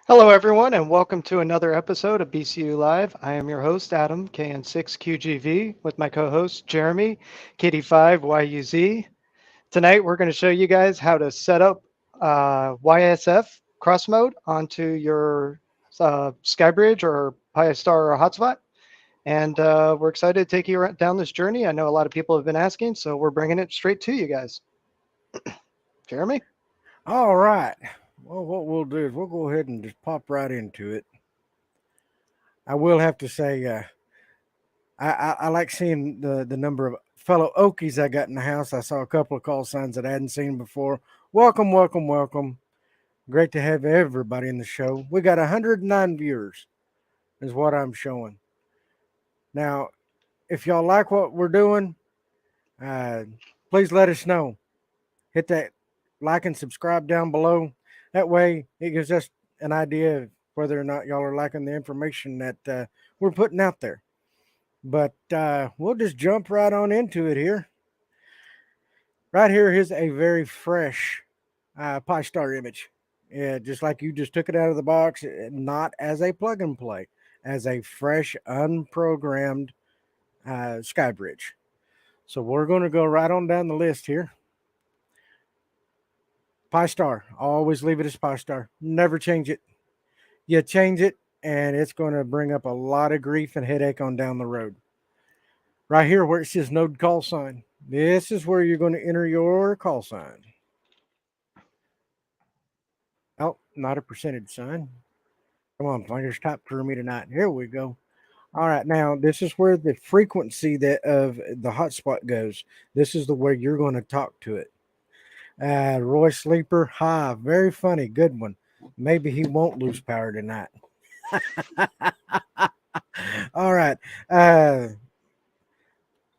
Hello, everyone, and welcome to another episode of BCU Live. I am your host, Adam, KN6QGV, with my co-host, Jeremy, KD5YUZ. Tonight, we're going to show you guys how to set up YSF cross mode onto your SkyBridge or Pi-Star or Hotspot. And we're excited to take you down this journey. I know a lot of people have been asking, so we're bringing it straight to you guys. Jeremy? All right. Well, what we'll do is we'll go ahead and just pop right into it. I will have to say, I like seeing the number of fellow Okies I got in the house. I saw a couple of call signs that I hadn't seen before. Welcome, welcome, welcome. Great to have everybody in the show. We got 109 viewers, is what I'm showing. Now, if y'all like what we're doing, please let us know. Hit that like and subscribe down below. That way, it gives us an idea of whether or not y'all are liking the information that we're putting out there. But we'll just jump right on into it here. Right here is a very fresh Pi-Star image. Yeah, just like you just took it out of the box, not as a plug and play, as a fresh, unprogrammed SkyBridge. So we're going to go right on down the list here. Pi-Star. Always leave it as Pi-Star. Never change it. You change it, and it's going to bring up a lot of grief and headache on down the road. Right here where it says node call sign. This is where you're going to enter your call sign. Oh, not a percentage sign. Come on, fingers top for me tonight. Here we go. All right, now this is where the frequency that of the hotspot goes. This is the way you're going to talk to it. Roy Sleeper, hi, very funny, good one. Maybe he won't lose power tonight. All right. I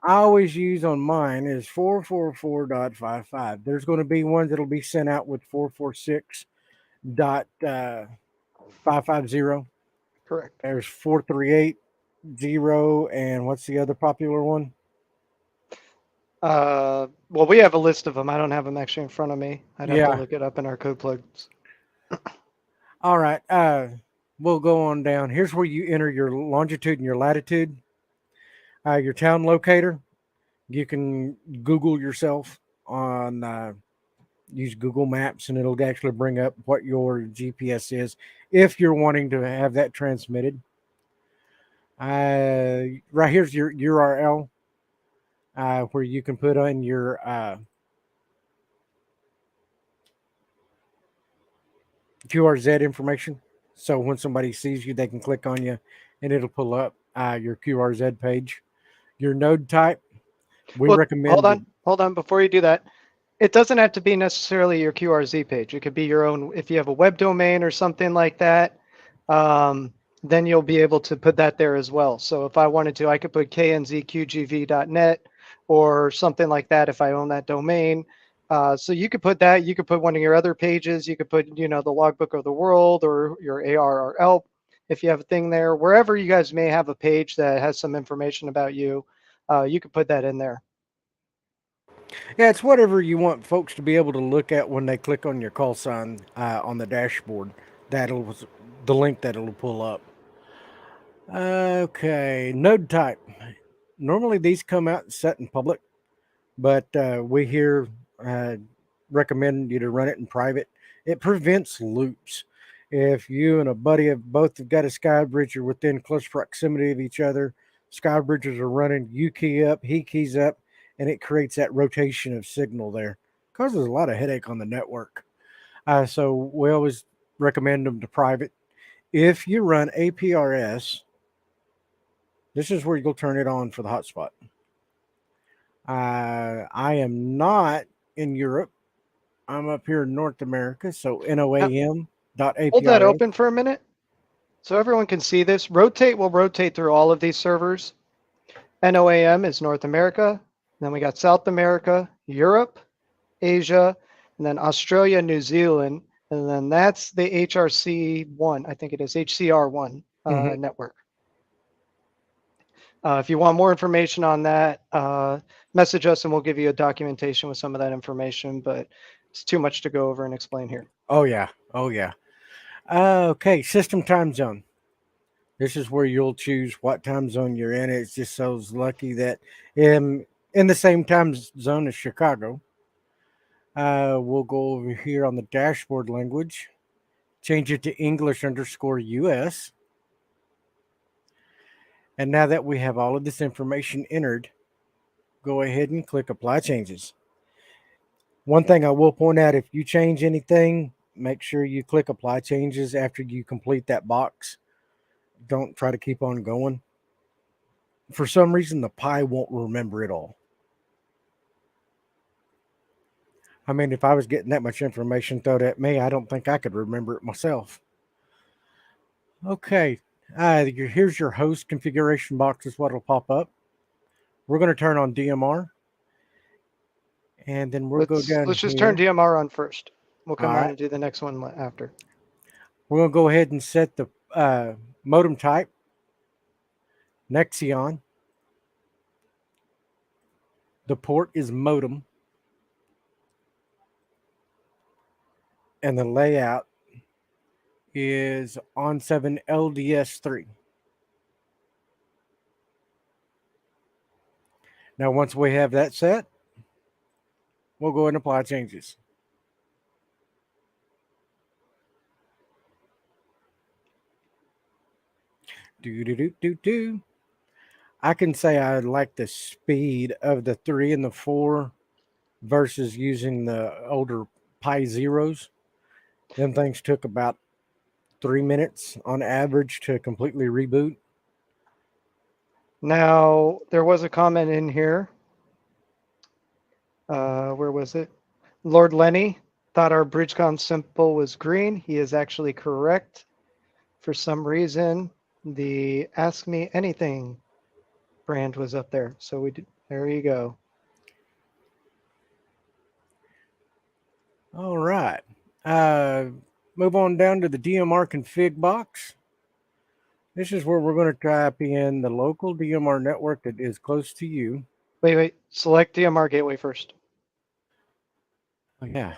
always use on mine is 444.55. There's going to be ones that'll be sent out with 446.550. Correct. There's 438.0, and what's the other popular one? Well, we have a list of them. I don't have them actually in front of me. I'd have to Yeah. look it up in our code plugs. All right. We'll go on down. Here's where you enter your longitude and your latitude. Your town locator. You can Google yourself on use Google Maps, and it'll actually bring up what your GPS is if you're wanting to have that transmitted. Right here's your URL where you can put on your QRZ information. So when somebody sees you, they can click on you, and it'll pull up your QRZ page. Your node type. We recommend. Hold on. Before you do that, it doesn't have to be necessarily your QRZ page. It could be your own. If you have a web domain or something like that, then you'll be able to put that there as well. So if I wanted to, I could put knzqgv.net or something like that if I own that domain. So you could put that. You could put one of your other pages. You could put, the logbook of the world or your ARRL if you have a thing there. Wherever you guys may have a page that has some information about you, you could put that in there. Yeah, it's whatever you want folks to be able to look at when they click on your call sign on the dashboard. That'll the link that it'll pull up. Okay, node type. Normally these come out set in public, but we here recommend you to run it in private. It prevents loops. If you and a buddy have both have got a SkyBridge or within close proximity of each other, SkyBridges are running. You key up, he keys up, and it creates that rotation of signal there. Causes a lot of headache on the network. So we always recommend them to private. If you run APRS, this is where you'll turn it on for the hotspot. I am not in Europe. I'm up here in North America, so NOAM.APRS. Hold that open for a minute so everyone can see this. Rotate will rotate through all of these servers. NOAM is North America. Then we got South America, Europe, Asia, and then Australia, New Zealand. And then that's the HRC1, I think it is, HCR1 network. If you want more information on that, message us and we'll give you a documentation with some of that information, but it's too much to go over and explain here. Oh, yeah. Oh, yeah. Okay, system time zone. This is where you'll choose what time zone you're in. It's just so lucky that in the same time zone as Chicago. We'll go over here on the dashboard language, change it to English_US. And now that we have all of this information entered, go ahead and click Apply Changes. One thing I will point out, if you change anything, make sure you click Apply Changes after you complete that box. Don't try to keep on going. For some reason, the Pi won't remember it all. I mean, if I was getting that much information thrown at me, I don't think I could remember it myself. Okay, here's your host configuration box is what will pop up. We're going to turn on DMR. And then we'll go down let's just here. turn DMR on first. We'll come All around right. and do the next one after. We're going to go ahead and set the modem type, Nexion. The port is modem. And the layout is on7 LDS3. Now, once we have that set, we'll go ahead and apply changes. Do. I can say I like the speed of the 3 and the 4 versus using the older Pi Zeros. Them things took about 3 minutes on average to completely reboot. Now, there was a comment in here. Where was it? Lord Lenny thought our BridgeCom symbol was green. He is actually correct. For some reason, the Ask Me Anything brand was up there. So there you go. All right. Move on down to the DMR config box. This is where we're going to type in the local DMR network that is close to you. Wait. Select DMR gateway first. Oh, yeah.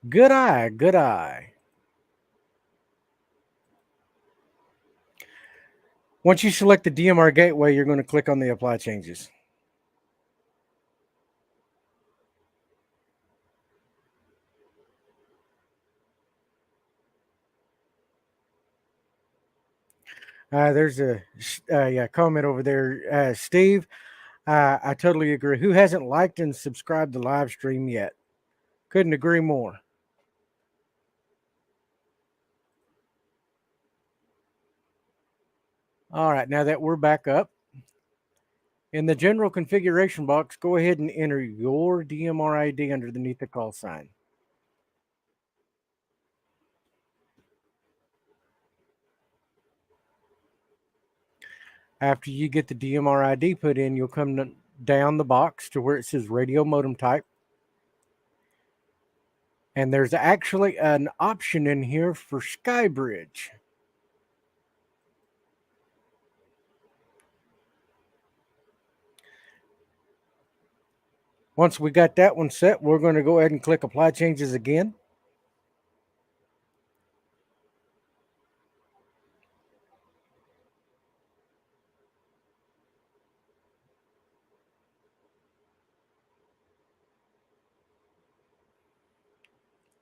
Good eye. Once you select the DMR gateway, you're going to click on the apply changes. There's a comment over there. Steve, I totally agree. Who hasn't liked and subscribed to Livestream yet? Couldn't agree more. All right, now that we're back up, in the general configuration box, go ahead and enter your DMR ID underneath the call sign. After you get the DMR ID put in, you'll come down the box to where it says radio modem type. And there's actually an option in here for SkyBridge. Once we got that one set, we're going to go ahead and click Apply Changes again.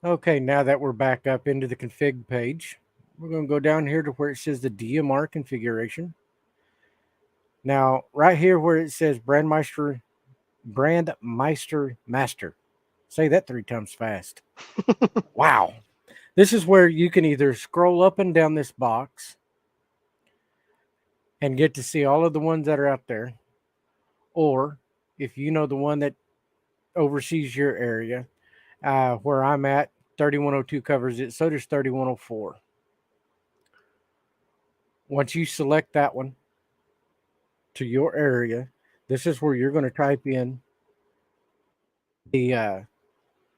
Okay, now that we're back up into the config page, we're going to go down here to where it says the DMR configuration. Now, right here where it says Brandmeister Master. Say that 3 times fast. Wow. This is where you can either scroll up and down this box and get to see all of the ones that are out there. Or if you know the one that oversees your area, where I'm at, 3102 covers it. So does 3104. Once you select that one to your area, this is where you're going to type in the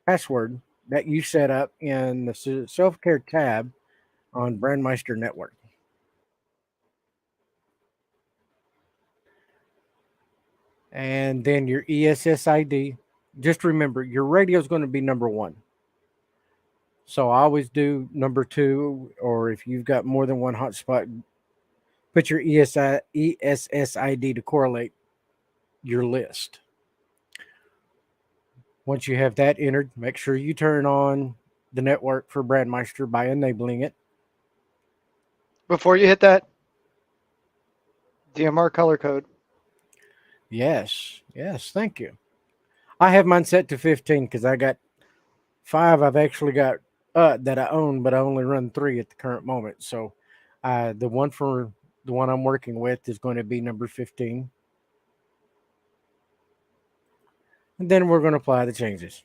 password that you set up in the self-care tab on Brandmeister Network. And then your ESS ID. Just remember, your radio is going to be number 1. So I always do number 2, or if you've got more than one hotspot, put your ESSID to correlate your list. Once you have that entered, make sure you turn on the network for Bradmeister by enabling it. Before you hit that DMR color code. Yes, thank you. I have mine set to 15 because I got 5. I've actually got that I own, but I only run 3 at the current moment. So the one I'm working with is going to be number 15. And then we're going to apply the changes.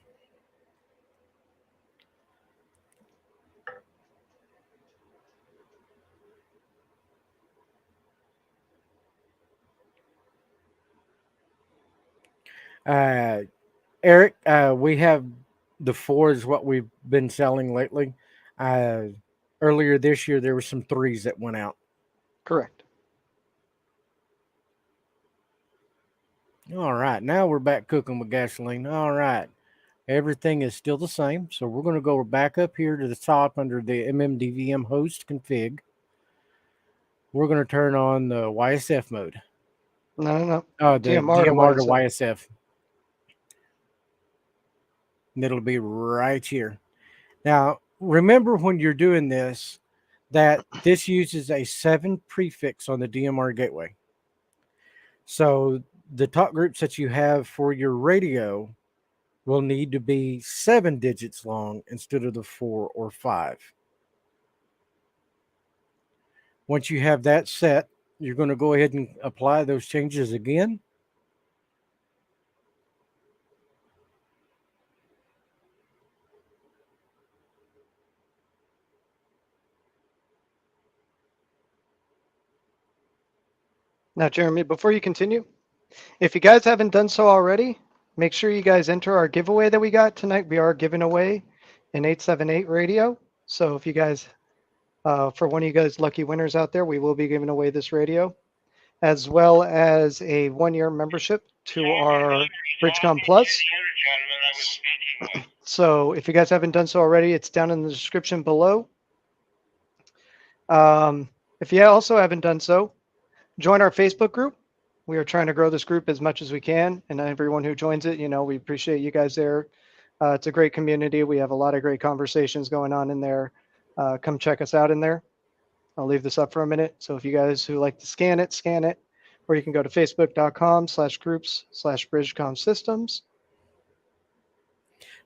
Eric, we have the 4 is what we've been selling lately. Earlier this year, there were some 3s that went out. Correct. All right, now we're back cooking with gasoline. All right, everything is still the same. So we're going to go back up here to the top under the MMDVM host config. We're going to turn on the YSF mode. No. The DMR DMR to to YSF. And it'll be right here. Now, remember when you're doing this, that this uses a 7 prefix on the DMR gateway. So the talk groups that you have for your radio will need to be 7 digits long instead of the 4 or 5. Once you have that set, you're going to go ahead and apply those changes again. Now, Jeremy, before you continue, if you guys haven't done so already, make sure you guys enter our giveaway that we got tonight. We are giving away an 878 radio. So if you guys, for one of you guys lucky winners out there, we will be giving away this radio, as well as a 1-year membership to our BridgeCom Plus. So if you guys haven't done so already, it's down in the description below. If you also haven't done so, join our Facebook group. We are trying to grow this group as much as we can, and everyone who joins it, we appreciate you guys there. It's a great community. We have a lot of great conversations going on in there. Come check us out in there. I'll leave this up for a minute. So if you guys who like to scan it, or you can go to facebook.com/groups/BridgeCom Systems.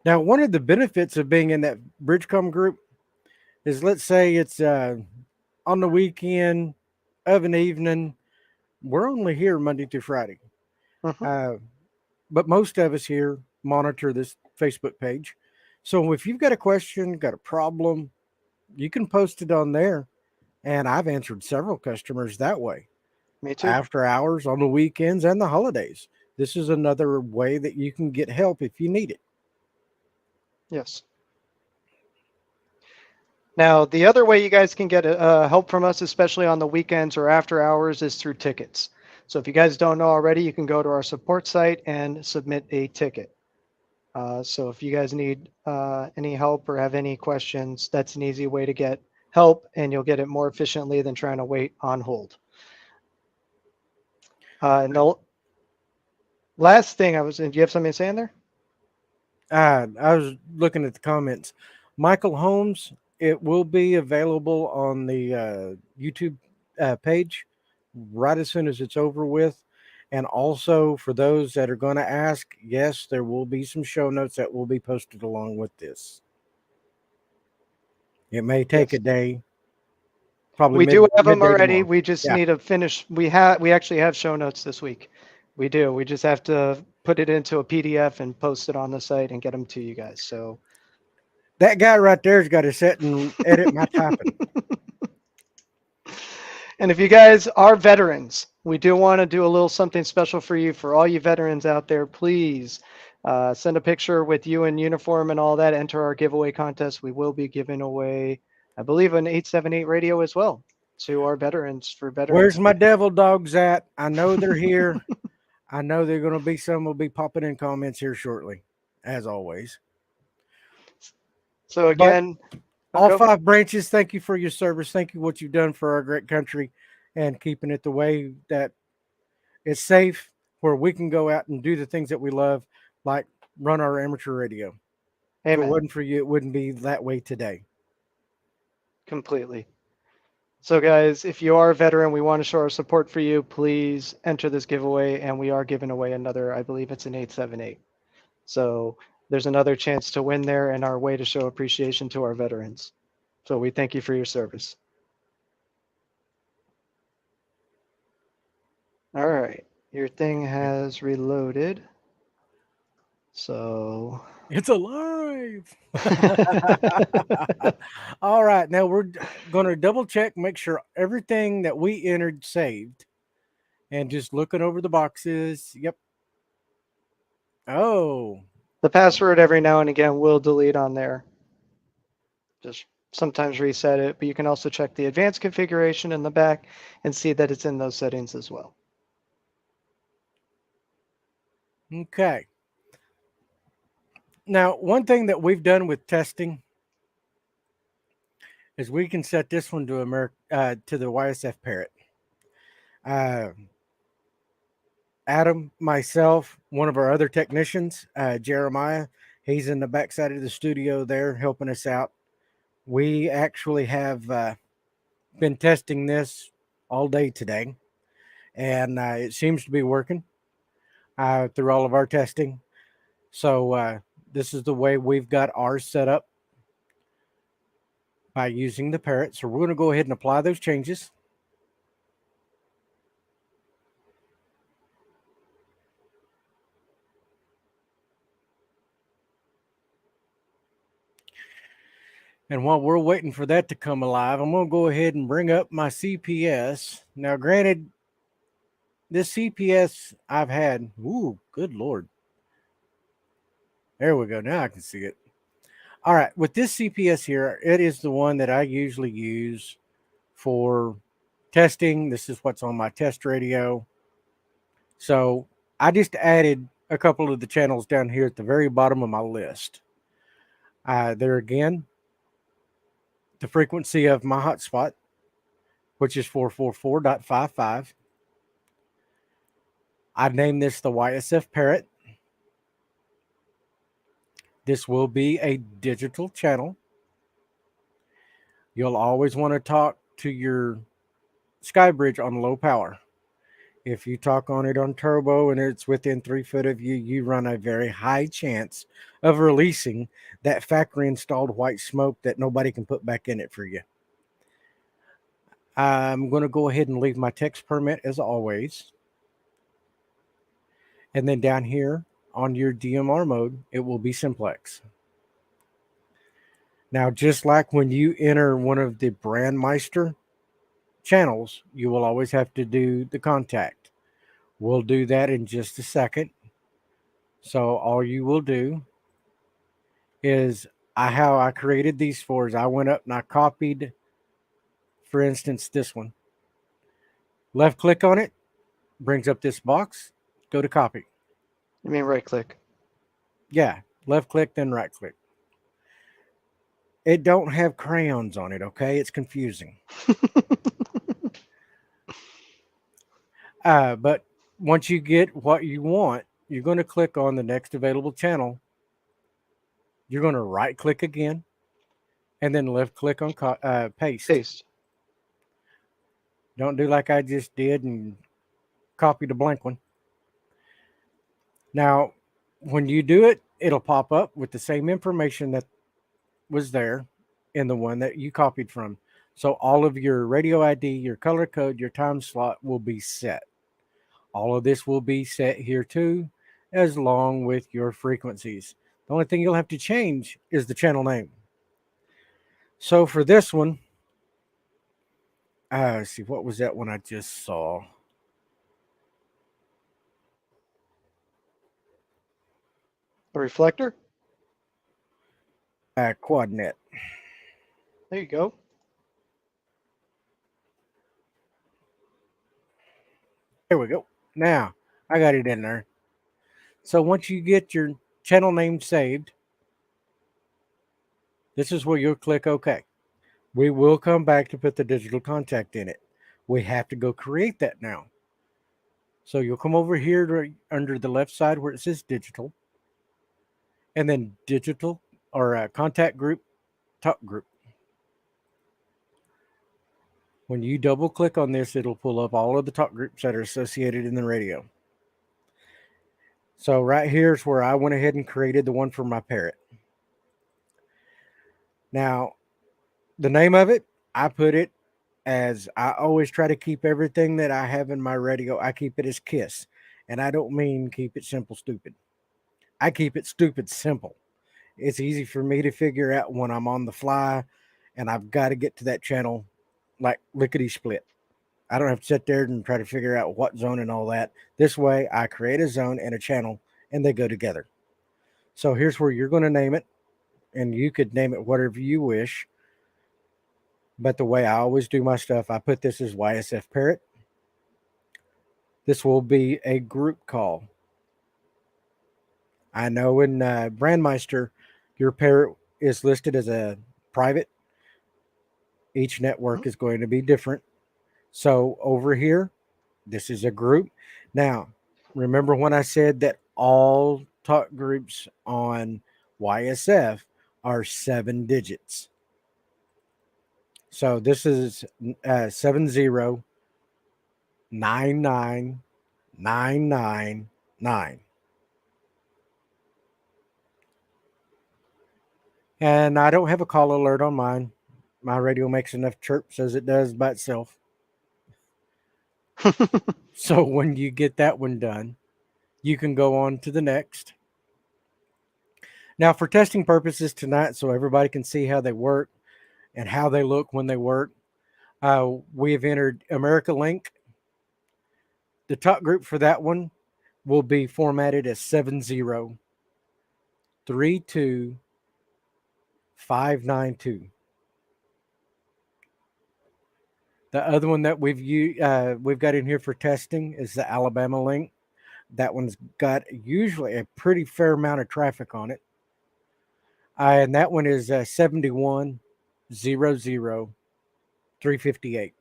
Now, one of the benefits of being in that BridgeCom group is, let's say it's on the weekend of an evening. We're only here Monday through Friday. But most of us here monitor this Facebook page. So if you've got a question, got a problem, you can post it on there. And I've answered several customers that way. Me too. After hours, on the weekends, and the holidays. This is another way that you can get help if you need it. Yes. Now, the other way you guys can get help from us, especially on the weekends or after hours, is through tickets. So if you guys don't know already, you can go to our support site and submit a ticket. So if you guys need any help or have any questions, that's an easy way to get help, and you'll get it more efficiently than trying to wait on hold. And the last thing do you have something to say in there? I was looking at the comments. Michael Holmes, it will be available on the YouTube page right as soon as it's over with. And also for those that are going to ask, yes, there will be some show notes that will be posted along with this. It may take a day. Probably we do have them midday already. tomorrow. We just need to finish. We actually have show notes this week. We do. We just have to put it into a PDF and post it on the site and get them to you guys. So that guy right there's got to sit and edit my typing. And if you guys are veterans, we do want to do a little something special for you. For all you veterans out there, please send a picture with you in uniform and all that. Enter our giveaway contest. We will be giving away, I believe, an 878 radio as well to our veterans for veterans. Where's my devil dogs at? I know they're here. I know they're going to be some will be popping in comments here shortly, as always. So But again, all go. 5 branches, thank you for your service. Thank you what you've done for our great country and keeping it the way that it's safe, where we can go out and do the things that we love, like run our amateur radio. If it Amen. wasn't for you, it wouldn't be that way today. Completely. So guys, if you are a veteran, we want to show our support for you. Please enter this giveaway, and we are giving away another, I believe it's an 878. So there's another chance to win there, and our way to show appreciation to our veterans. So we thank you for your service. All right, your thing has reloaded. So It's alive. All right, now we're going to double check, make sure everything that we entered saved, and just looking over the boxes. Yep. Oh, the password every now and again will delete on there. Just sometimes reset it, but you can also check the advanced configuration in the back and see that it's in those settings as well. okay. Now, one thing that we've done with testing is we can set this one to to the YSF parrot. Adam, myself, one of our other technicians, Jeremiah, he's in the backside of the studio there helping us out. We actually have been testing this all day today, and it seems to be working through all of our testing. So this is the way we've got ours set up by using the parrot. So we're going to go ahead and apply those changes. And while we're waiting for that to come alive, I'm going to go ahead and bring up my CPS. Now, granted, this CPS I've had, ooh, good Lord. There we go. Now I can see it. All right. With this CPS here, it is the one that I usually use for testing. This is what's on my test radio. So I just added a couple of the channels down here at the very bottom of my list. There again, the frequency of my hotspot, which is 444.55. I named this the YSF Parrot. This will be a digital channel. You'll always want to talk to your SkyBridge on low power. If you talk on it on turbo and it's within 3 foot of you, you run a very high chance of releasing that factory installed white smoke that nobody can put back in it for you. I'm going to go ahead and leave my text permit as always. And then down here on your DMR mode, it will be simplex. Now, just like when you enter one of the Brandmeister channels, you will always have to do the contact. We'll do that in just a second. So all you will do is how I created these four is I went up and I copied, for instance, this one. Left click on it, brings up this box, go to copy. You mean right click? Yeah, left click, then right click. It don't have crayons on it, okay? It's confusing. But once you get what you want, you're going to click on the next available channel. You're going to right click again and then left click on paste. Paste. Don't do like I just did and copied a blank one. Now, when you do it, it'll pop up with the same information that was there in the one that you copied from. So all of your radio ID, your color code, your time slot will be set. All of this will be set here too, as long with your frequencies. The only thing you'll have to change is the channel name. So for this one, let's see, what was that one I just saw? A reflector? Quadnet. There you go. There we go. Now, I got it in there. So once you get your channel name saved, This is where you'll click OK. We will come back to put the digital contact in it. We have to go create that now. So you'll come over here to, under the left side where it says digital, and then digital or contact group, talk group. When you double click on this, it'll pull up all of the talk groups that are associated in the radio. So right here is where I went ahead and created the one for my parrot. Now, the name of it, I put it as I always try to keep everything that I have in my radio, I keep it as KISS. And I don't mean keep it simple, stupid. I keep it stupid simple. It's easy for me to figure out when I'm on the fly and I've got to get to that channel like lickety split. I don't have to sit there and try to figure out what zone and all that. This way, I create a zone and a channel and they go together. So here's where you're going to name it. And you could name it whatever you wish. But the way I always do my stuff, I put this as YSF Parrot. This will be a group call. I know in Brandmeister, your parrot is listed as a private. Each network is going to be different. So over here, this is a group. Now, remember when I said that all talk groups on YSF are 7 digits. So this is 7099999. And I don't have a call alert on mine. My radio makes enough chirps as it does by itself. So when you get that one done, you can go on to the next. Now, for testing purposes tonight, so everybody can see how they work and how they look when they work, we have entered America Link. The talk group for that one will be formatted as 7032592. The other one that we've got in here for testing is the Alabama Link. That one's got usually a pretty fair amount of traffic on it. And that one is 7100358.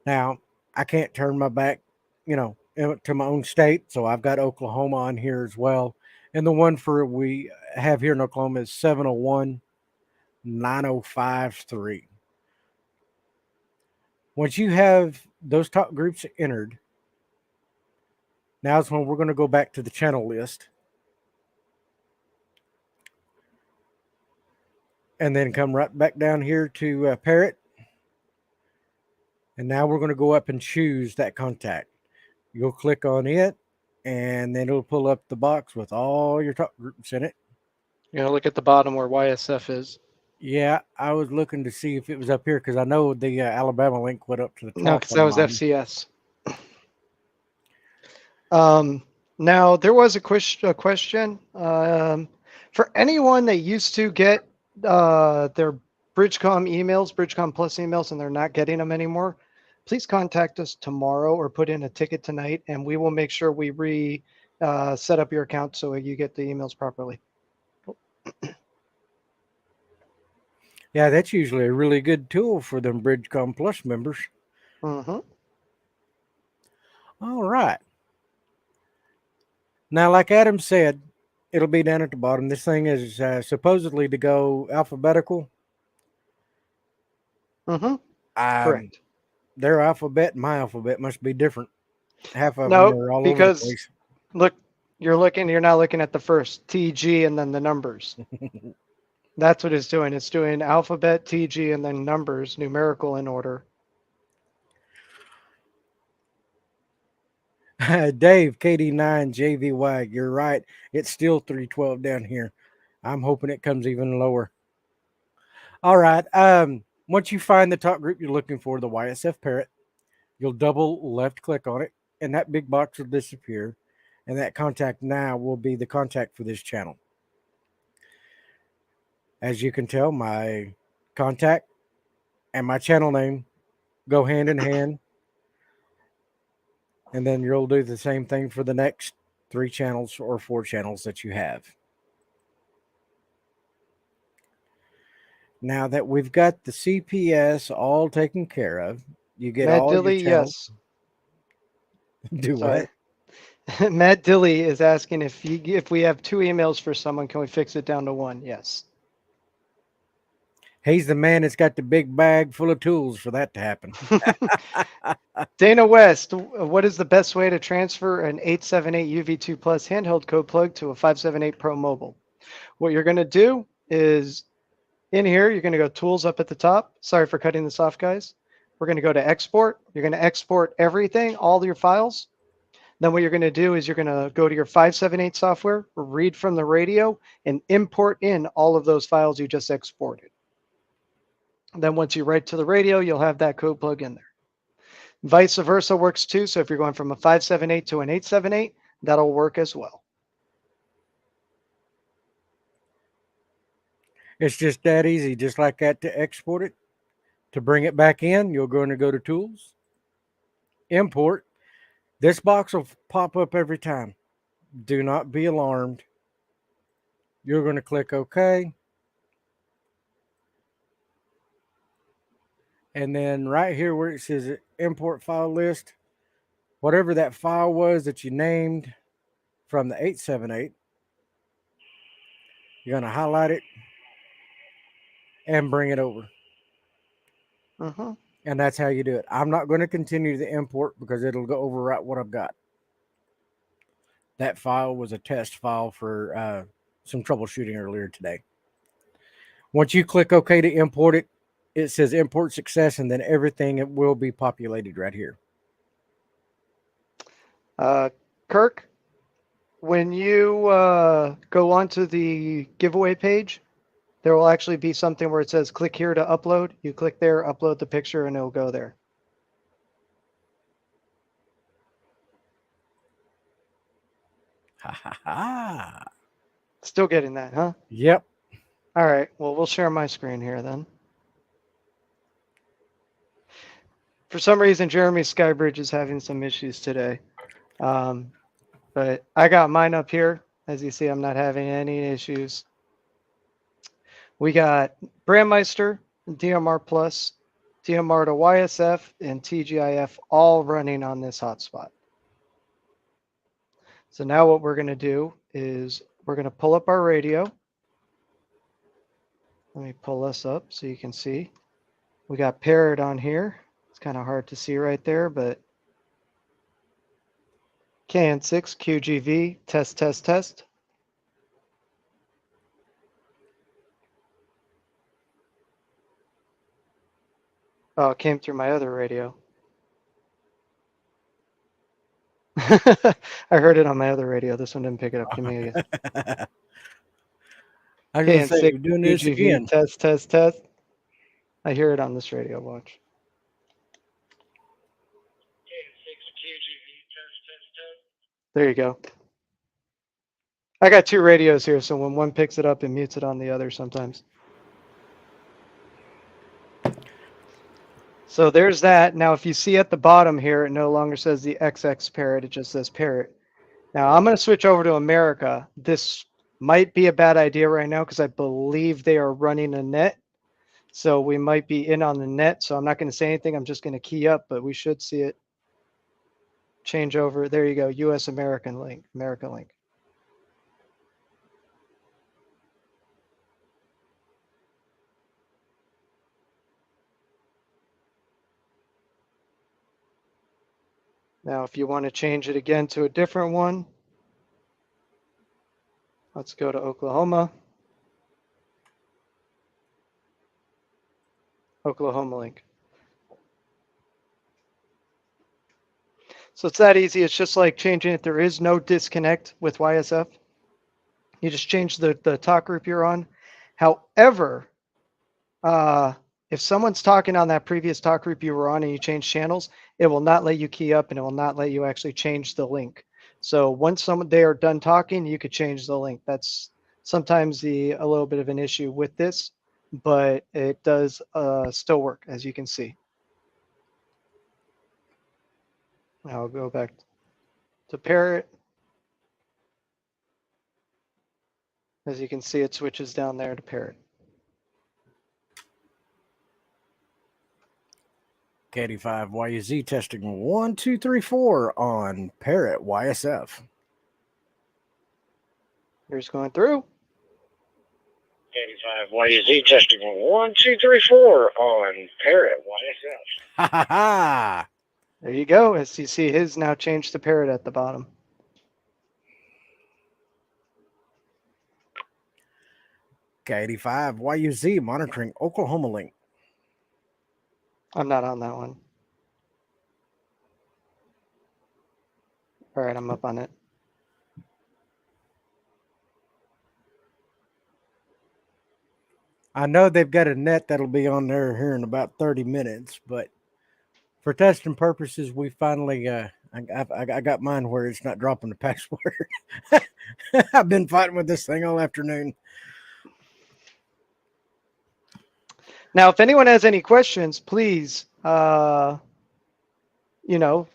Now, I can't turn my back, to my own state, so I've got Oklahoma on here as well. And the one for we have here in Oklahoma is 7019053. Once you have those talk groups entered, now is when we're going to go back to the channel list. And then come right back down here to Parrot. And now we're going to go up and choose that contact. You'll click on it, and then it'll pull up the box with all your talk groups in it. Look at the bottom where YSF is. Yeah, I was looking to see if it was up here because I know the Alabama link went up to the top. No, because that was FCS. Now, there was a question for anyone that used to get their BridgeCom emails, BridgeCom Plus emails, and they're not getting them anymore. Please contact us tomorrow or put in a ticket tonight, and we will make sure we set up your account so you get the emails properly. Yeah, that's usually a really good tool for them BridgeCom Plus members. Mm-hmm. All right. Now, like Adam said, it'll be down at the bottom. This thing is supposedly to go alphabetical. Mm-hmm. Correct. Their alphabet and my alphabet must be different. Half of No, them are all because over the place. Look, you're not looking at the first TG and then the numbers. That's what it's doing. It's doing alphabet, TG, and then numbers, numerical in order. Dave, KD9, JVY, you're right. It's still 312 down here. I'm hoping it comes even lower. All right. Once you find the talk group you're looking for, the YSF Parrot, you'll double left click on it, and that big box will disappear. And that contact now will be the contact for this channel. As you can tell, my contact and my channel name go hand in hand. And then you'll do the same thing for the next 3 channels or 4 channels that you have. Now that we've got the CPS all taken care of, you get Matt all your Dilly, channels. yes. Do Sorry. what? Matt Dilly is asking if we have 2 emails for someone, can we fix it down to 1? Yes. He's the man that's got the big bag full of tools for that to happen. Dana West, what is the best way to transfer an 878 UV2 Plus handheld code plug to a 578 Pro mobile? What you're going to do is in here, you're going to go Tools up at the top. Sorry for cutting this off, guys. We're going to go to Export. You're going to export everything, all your files. Then what you're going to do is you're going to go to your 578 software, read from the radio, and import in all of those files you just exported. Then once you write to the radio, you'll have that code plug in there. Vice versa works too. So if you're going from a 578 to an 878, that'll work as well. It's just that easy, just like that to export it. To bring it back in, you're going to go to Tools, Import. This box will pop up every time. Do not be alarmed. You're going to click OK. And then right here where it says Import File List, whatever that file was that you named from the 878, you're going to highlight it and bring it over. Mm-hmm. And that's how you do it. I'm not going to continue the import because it'll go overwrite what I've got. That file was a test file for some troubleshooting earlier today. Once you click OK to import it, it says import success, and then everything will be populated right here. Kirk, when you go onto the giveaway page, there will actually be something where it says click here to upload. You click there, upload the picture, and it'll go there. Ha ha ha. Still getting that, huh? Yep. All right. Well, we'll share my screen here then. For some reason, Jeremy's SkyBridge is having some issues today. But I got mine up here. As you see, I'm not having any issues. We got Brandmeister, DMR Plus, DMR to YSF, and TGIF all running on this hotspot. So now what we're going to do is we're going to pull up our radio. Let me pull this up so you can see. We got Parrot on here. It's kind of hard to see right there, but KN6 QGV test, test, test. Oh, it came through my other radio. I heard it on my other radio. This one didn't pick it up. Give me a I was going to say, KN6 we're doing this QGV again. test, test, test. I hear it on this radio. Watch. There you go. I got 2 radios here, so when one picks it up, it mutes it on the other sometimes. So there's that. Now, if you see at the bottom here, it no longer says the XX Parrot. It just says Parrot. Now, I'm going to switch over to America. This might be a bad idea right now because I believe they are running a net. So we might be in on the net. So I'm not going to say anything. I'm just going to key up, but we should see it change over. There you go. US American link, America link. Now, if you want to change it again to a different one, let's go to Oklahoma. Oklahoma link. So it's that easy. It's just like changing it. There is no disconnect with YSF. You just change the talk group you're on. However, if someone's talking on that previous talk group you were on and you change channels, it will not let you key up and it will not let you actually change the link. So once they are done talking, you could change the link. That's sometimes a little bit of an issue with this, but it does still work, as you can see. I'll go back to Parrot. As you can see, it switches down there to Parrot. K85YUZ testing 1, 2, 3, 4 on Parrot YSF. Here's going through. K85YUZ testing 1, 2, 3, 4 on Parrot YSF. Ha ha ha! There you go. As you see, his now changed to Parrot at the bottom. K85YUZ monitoring Oklahoma link. I'm not on that one. All right, I'm up on it. I know they've got a net that'll be on there here in about 30 minutes, but for testing purposes, we finally I got mine where it's not dropping the password. I've been fighting with this thing all afternoon. Now, if anyone has any questions, please, let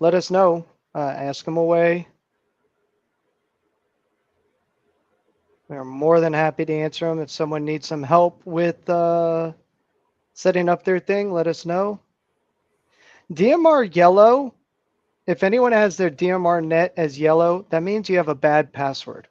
us know. Ask them away. We're more than happy to answer them. If someone needs some help with setting up their thing, let us know. DMR yellow, if anyone has their DMR net as yellow, that means you have a bad password.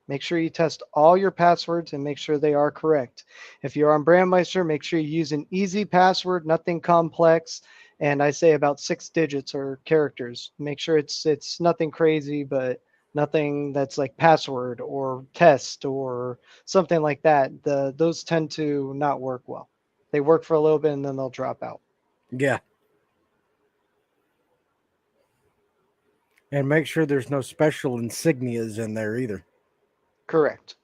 Make sure you test all your passwords and make sure they are correct. If you're on Brandmeister, make sure you use an easy password, nothing complex. And I say about 6 digits or characters. Make sure it's nothing crazy, but nothing that's like password or test or something like that. Those tend to not work well. They work for a little bit and then they'll drop out. Yeah. And make sure there's no special insignias in there either. Correct.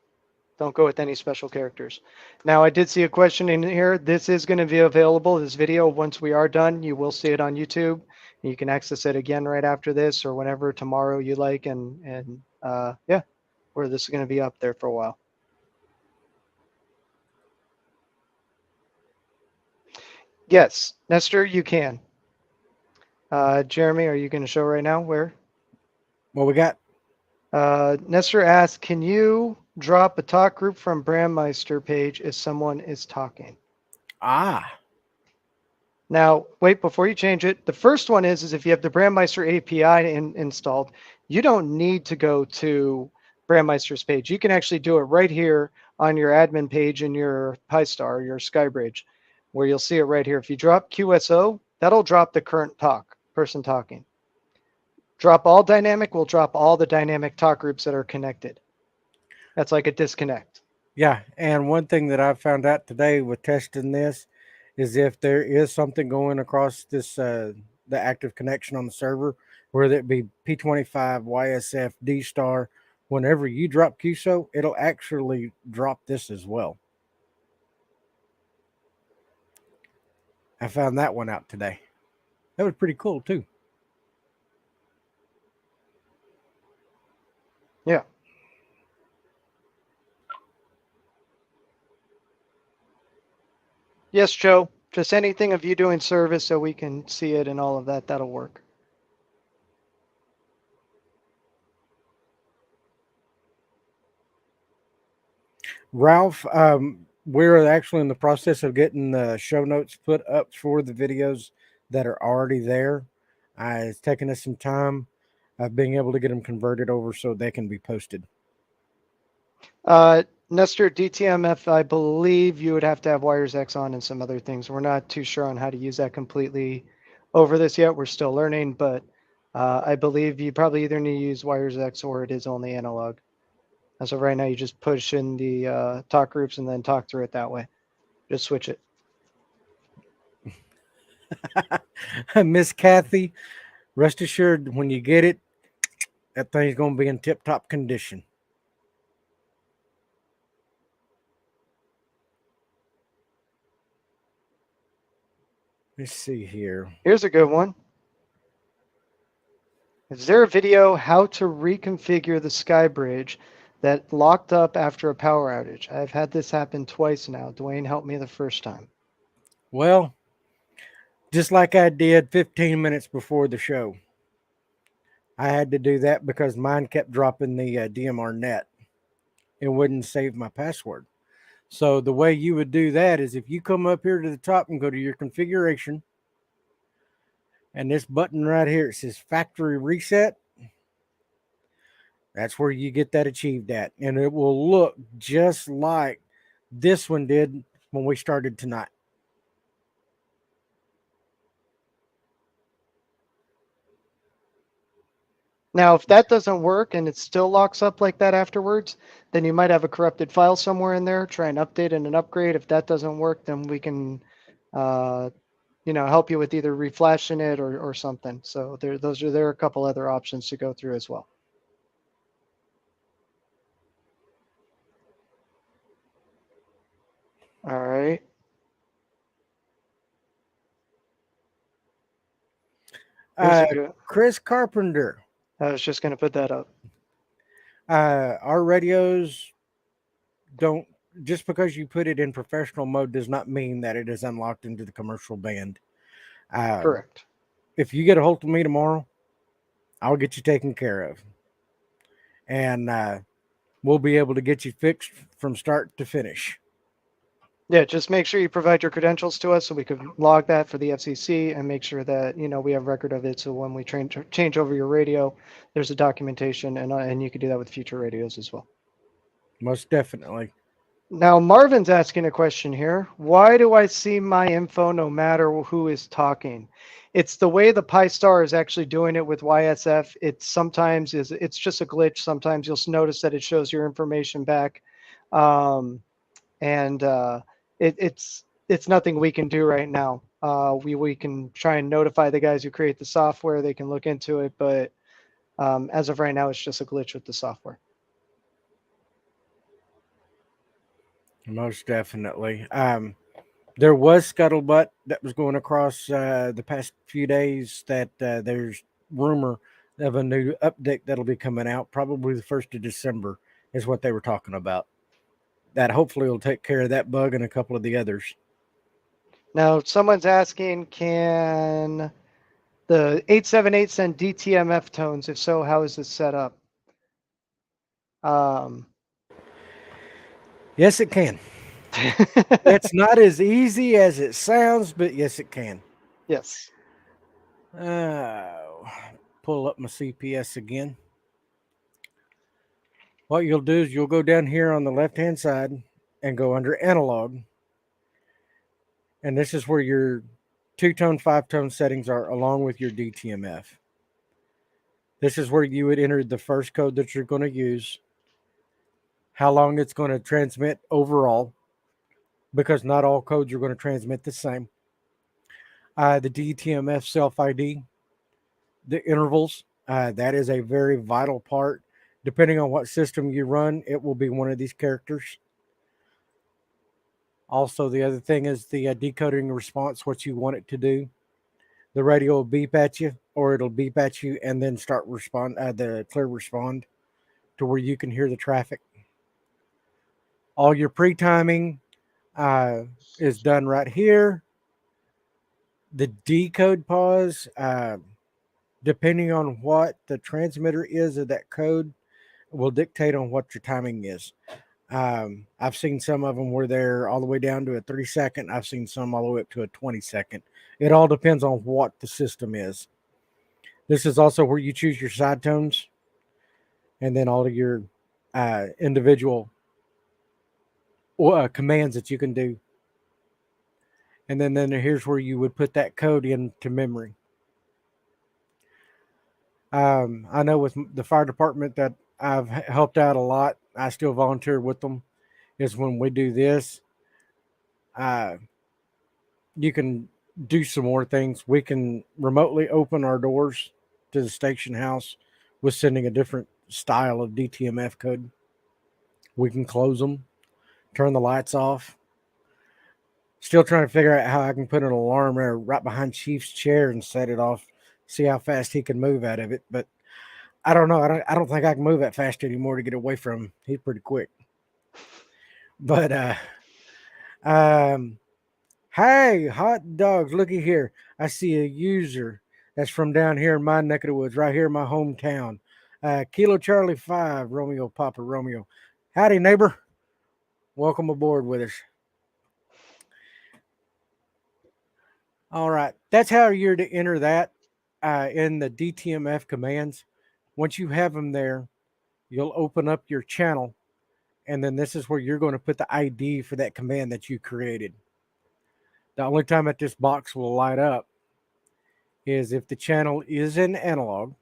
Don't go with any special characters. Now, I did see a question in here. This is going to be available, this video, once we are done. You will see it on YouTube. You can access it again right after this or whenever tomorrow you like. And yeah, where this is going to be up there for a while. Yes, Nestor, you can. Jeremy, are you going to show right now? Where? What we got? Nestor asked, can you drop a talk group from Brandmeister page if someone is talking? Ah. Now, wait, before you change it, the first one is if you have the Brandmeister API installed, you don't need to go to Brandmeister's page. You can actually do it right here on your admin page in your PyStar, your SkyBridge, where you'll see it right here. If you drop QSO, that'll drop the current person talking. Drop all dynamic will drop all the dynamic talk groups that are connected. That's like a disconnect. Yeah, and one thing that I found out today with testing this is if there is something going across this the active connection on the server, whether it be P25, YSF, D star, whenever you drop QSO, it'll actually drop this as well. I found that one out today. That was pretty cool too. Yeah. Yes, Joe. Just anything of you doing service so we can see it and all of that, that'll work. Ralph, we're actually in the process of getting the show notes put up for the videos that are already there. It's taking us some time being able to get them converted over so they can be posted. Nestor, DTMF, I believe you would have to have WiresX on and some other things. We're not too sure on how to use that completely over this yet. We're still learning, but I believe you probably either need to use WiresX or it is only analog. As of right now, you just push in the talk groups and then talk through it that way. Just switch it. Miss Kathy, rest assured when you get it, that thing's going to be in tip-top condition. Let's see here. Here's a good one. Is there a video how to reconfigure the SkyBridge that locked up after a power outage? I've had this happen twice now. Dwayne helped me the first time. Well, just like I did 15 minutes before the show. I had to do that because mine kept dropping the DMR net. It wouldn't save my password. So the way you would do that is if you come up here to the top and go to your configuration, And this button right here, it says factory reset. That's where you get that achieved at. And it will look just like this one did when we started tonight. Now, if that doesn't work and it still locks up like that afterwards, then you might have a corrupted file somewhere in there. Try and update and an upgrade. If that doesn't work, then we can, help you with either reflashing it or something. So there are a couple other options to go through as well. All right. Chris Carpenter. I was just going to put that up. Our radios don't, just because you put it in professional mode does not mean that it is unlocked into the commercial band. Correct. If you get a hold of me tomorrow, I'll get you taken care of. And we'll be able to get you fixed from start to finish. Yeah, just make sure you provide your credentials to us so we can log that for the FCC and make sure that, we have record of it. So when we change over your radio, there's a documentation and you can do that with future radios as well. Most definitely. Now, Marvin's asking a question here. Why do I see my info no matter who is talking? It's the way the Pi-Star is actually doing it with YSF. It's just a glitch. Sometimes you'll notice that it shows your information back. It's nothing we can do right now. We can try and notify the guys who create the software. They can look into it, but as of right now, it's just a glitch with the software. Most definitely. There was scuttlebutt that was going across the past few days that there's rumor of a new update that'll be coming out probably the 1st of December is what they were talking about. That hopefully will take care of that bug and a couple of the others. Now, someone's asking, can the 878 send DTMF tones? If so, how is this set up? Yes, it can. It's not as easy as it sounds, but yes, it can. Yes. Pull up my CPS again. What you'll do is you'll go down here on the left-hand side and go under analog. And this is where your 2-tone, 5-tone settings are along with your DTMF. This is where you would enter the first code that you're going to use, how long it's going to transmit overall, because not all codes are going to transmit the same. The DTMF self-ID, the intervals, that is a very vital part. Depending on what system you run, it will be one of these characters. Also, the other thing is the decoding response, what you want it to do. The radio will beep at you, or it'll beep at you and then start the clear respond to where you can hear the traffic. All your pre-timing is done right here. The decode pause, depending on what the transmitter is of that code, will dictate on what your timing is. I've seen some of them where they're all the way down to a 3-second. I've seen some all the way up to a 20-second. It all depends on what the system is. This is also where you choose your side tones and then all of your individual commands that you can do. And then here's where you would put that code into memory. I know with the fire department that I've helped out a lot, I still volunteer with them, is when we do this, you can do some more things. We can remotely open our doors to the station house with sending a different style of DTMF code. We can close them, turn the lights off. Still trying to figure out how I can put an alarm there right behind Chief's chair and set it off, see how fast he can move out of it. But I don't know. I don't think I can move that fast anymore to get away from him. He's pretty quick. But hey, hot dogs, looky here. I see a user that's from down here in my neck of the woods, right here in my hometown. Kilo Charlie 5, Romeo Papa Romeo. Howdy, neighbor. Welcome aboard with us. All right, that's how you're to enter that. in the DTMF commands. Once you have them there, you'll open up your channel, and then this is where you're going to put the ID for that command that you created. The only time that this box will light up is if the channel is in analog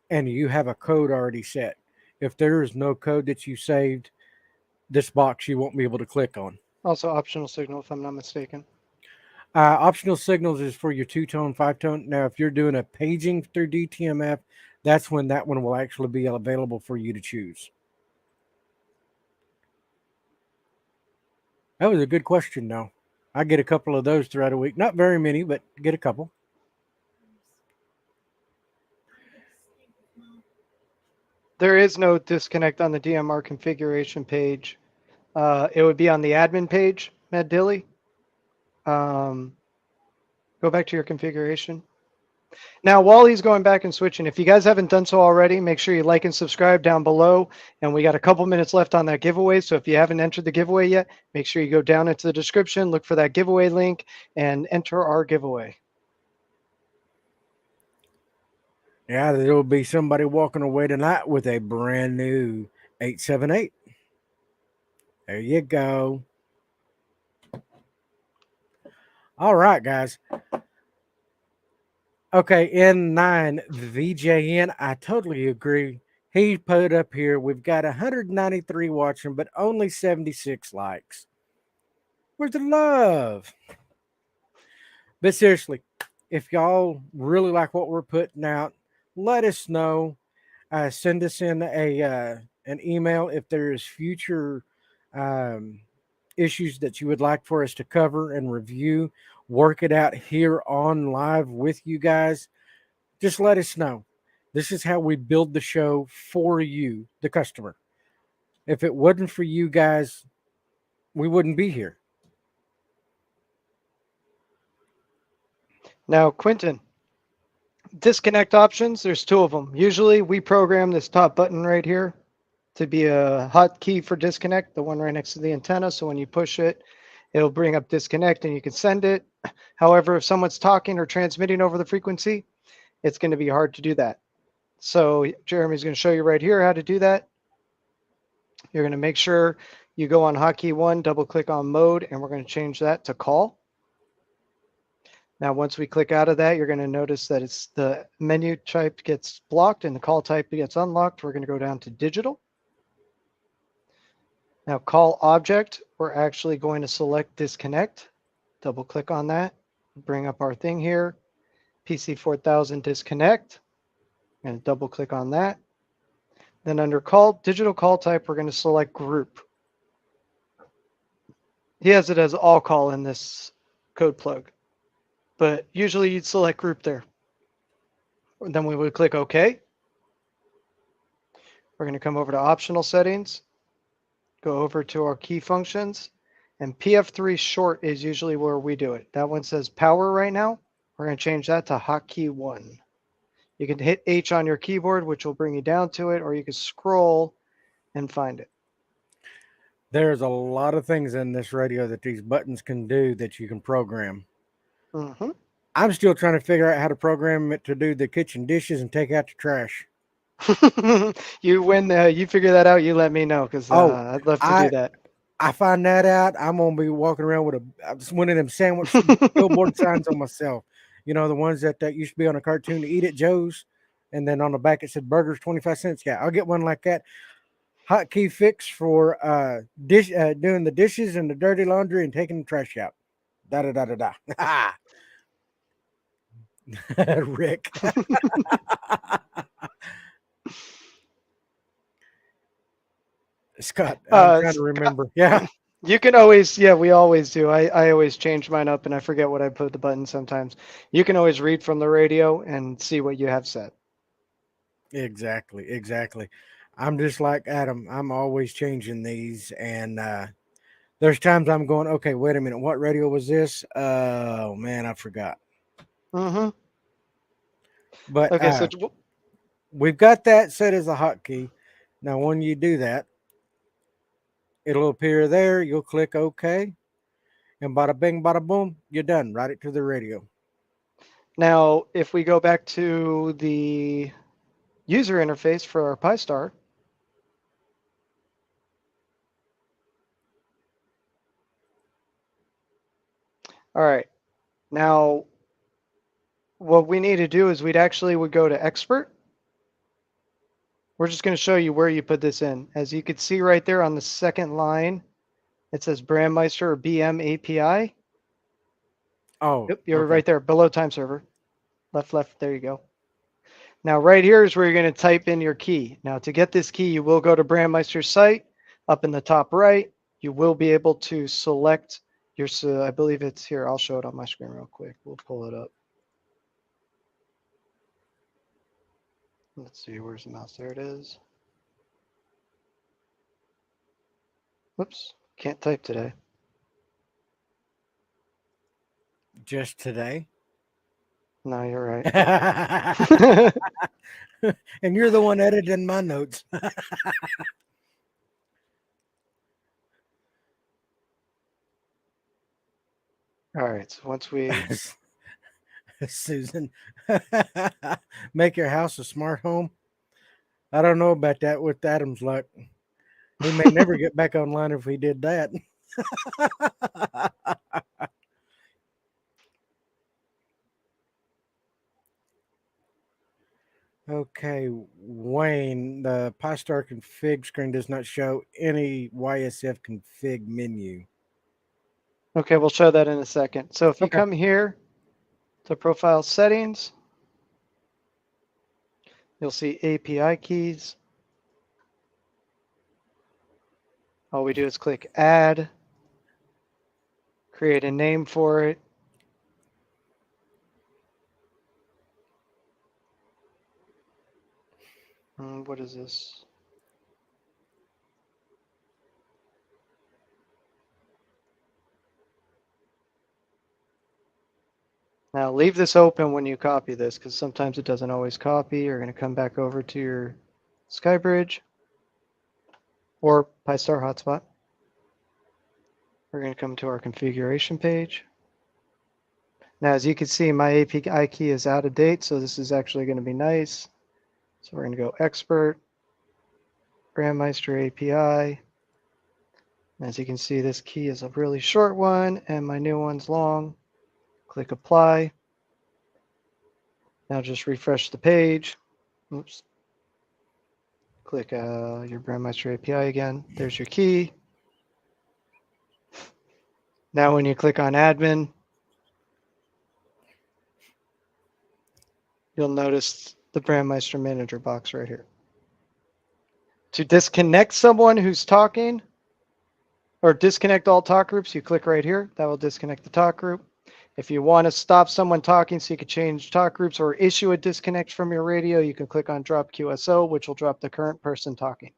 and you have a code already set. If there is no code that you saved, this box you won't be able to click on. Also optional signal, if I'm not mistaken. Optional signals is for your 2-tone, 5-tone. Now, if you're doing a paging through DTMF, that's when that one will actually be available for you to choose. That was a good question, though. I get a couple of those throughout a week. Not very many, but get a couple. There is no disconnect on the DMR configuration page. It would be on the admin page, Matt Dilly. Go back to your configuration. Now, while he's going back and switching, if you guys haven't done so already, make sure you like and subscribe down below. And we got a couple minutes left on that giveaway. So if you haven't entered the giveaway yet, make sure you go down into the description, look for that giveaway link, and enter our giveaway. Yeah, there will be somebody walking away tonight with a brand new 878. There you go. All right, guys. Okay, N9 VJN, I totally agree. He put up here, we've got 193 watching, but only 76 likes. Where's the love? But seriously, if y'all really like what we're putting out, let us know. Send us in an email if there is future issues that you would like for us to cover and review, work it out here on live with you guys. Just let us know. This is how we build the show for you, the customer. If it wasn't for you guys, we wouldn't be here. Now, Quentin, disconnect options, there's two of them. Usually we program this top button right here to be a hotkey for disconnect, the one right next to the antenna. So when you push it, it'll bring up disconnect and you can send it. However, if someone's talking or transmitting over the frequency, it's going to be hard to do that. So Jeremy's going to show you right here how to do that. You're going to make sure you go on hotkey 1, double click on mode, and we're going to change that to call. Now, once we click out of that, you're going to notice that it's the menu type gets blocked and the call type gets unlocked. We're going to go down to digital. Now, call object, we're actually going to select disconnect. Double click on that, bring up our thing here, PC4000 disconnect, and double click on that. Then under call, digital call type, we're going to select group. He has it as all call in this code plug, but usually you'd select group there. Then we would click OK. We're going to come over to optional settings, go over to our key functions, and PF3 short is usually where we do it. That one says power right now. We're going to change that to hotkey 1. You can hit H on your keyboard, which will bring you down to it, or you can scroll and find it. There's a lot of things in this radio that these buttons can do that you can program. Mm-hmm. I'm still trying to figure out how to program it to do the kitchen dishes and take out the trash. You figure that out, you let me know, because I'd love to do that. I find that out, I'm gonna be walking around with one of them sandwich billboard signs on myself. You know, the ones that used to be on a cartoon, to eat at Joe's, and then on the back it said burgers 25 cents. Yeah, I'll get one like that. Hotkey fix for doing the dishes and the dirty laundry and taking the trash out. Da da da da da. Rick. Scott, I'm trying to remember. Yeah. You can always, we always do. I always change mine up and I forget what I put the button sometimes. You can always read from the radio and see what you have set. Exactly. I'm just like Adam. I'm always changing these, and there's times I'm going, okay, wait a minute, what radio was this? Oh man, I forgot. Mm-hmm. But okay, so we've got that set as a hotkey. Now, when you do that, it'll appear there. You'll click OK, and bada bing, bada boom, you're done. Write it to the radio. Now, if we go back to the user interface for our Pi-Star, all right, now what we need to do is would go to expert. We're just going to show you where you put this in. As you can see right there on the second line, it says Brandmeister or BM API. Oh, Yep, you're okay. right there below time server. Left, there you go. Now right here is where you're going to type in your key. Now to get this key, you will go to Brandmeister's site. Up in the top right, you will be able to select your, I believe it's here. I'll show it on my screen real quick. We'll pull it up. Let's see, where's the mouse? There it is. Whoops, can't type today. Just today. No, you're right. And you're the one editing my notes. All right, so once we Susan, make your house a smart home. I don't know about that with Adam's luck. He may never get back online if he did that. Okay, Wayne, the Pi-Star config screen does not show any YSF config menu. Okay, we'll show that in a second. So if you Okay. come here to profile settings, you'll see API keys. All we do is click add, create a name for it. What is this? Now leave this open when you copy this because sometimes it doesn't always copy. You're going to come back over to your SkyBridge or Pi-Star Hotspot. We're going to come to our configuration page. Now, as you can see, my API key is out of date, so this is actually going to be nice. So we're going to go expert, Brandmeister API. As you can see, this key is a really short one and my new one's long. Click apply. Now just refresh the page. Oops. Click your Brandmeister API again. There's your key. Now when you click on admin, you'll notice the Brandmeister manager box right here. To disconnect someone who's talking or disconnect all talk groups, you click right here. That will disconnect the talk group. If you want to stop someone talking so you can change talk groups or issue a disconnect from your radio, you can click on drop QSO, which will drop the current person talking.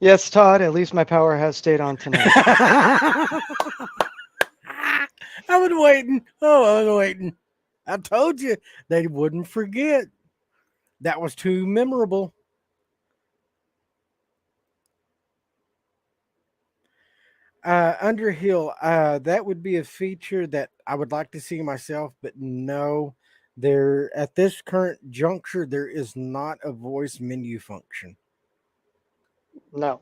Yes, Todd, at least my power has stayed on tonight. I was waiting. Oh, I was waiting. I told you they wouldn't forget. That was too memorable. Underhill, that would be a feature that I would like to see myself, but no, there at this current juncture, there is not a voice menu function. No.